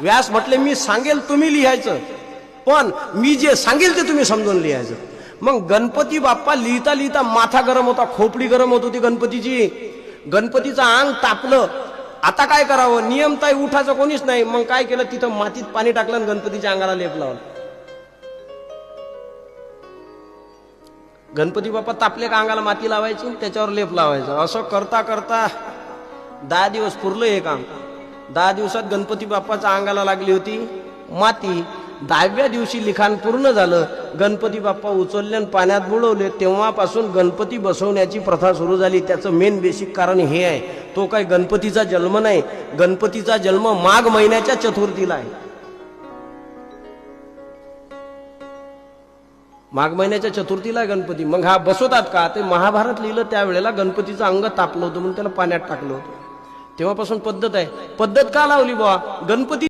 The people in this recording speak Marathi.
व्यास म्हटले मी सांगेल तुम्ही लिहायचं, पण मी जे सांगेल ते तुम्ही समजून लिहायचं. मग गणपती बाप्पा लिहिता लिहिता माथा गरम होता, खोपडी गरम होत होती गणपतीची, गणपतीचं अंग तापलं. आता काय करावं, नियमताय उठायचं कोणीच नाही. मग काय केलं, तिथं मातीत पाणी टाकलं आणि गणपतीच्या अंगाला लेप लावला. गणपती बाप्पा तापले का अंगाला माती लावायची, त्याच्यावर लेप लावायचं. असं करता करता 10 दिवस पुरलं हे काम. 10 दिवसात गणपती बाप्पाच्या अंगाला लागली होती माती. 10व्या दिवशी लिखाण पूर्ण झालं. गणपती बाप्पा उचलले आणि पाण्यात बुडवले. तेव्हापासून गणपती बसवण्याची प्रथा सुरू झाली. त्याचं मेन बेसिक कारण हे आहे, तो काय गणपतीचा जन्म नाही, गणपतीचा जन्म माघ महिन्याच्या चतुर्थीला आहे. माघ महिन्याच्या चतुर्थीला गणपती. मग हा बसवतात का, ते महाभारत लिहिलं त्यावेळेला गणपतीचं अंग तापलं होतं म्हणून त्याला पाण्यात टाकलं होतं. तेव्हापासून पद्धत आहे. पद्धत का लावली बुवा, गणपती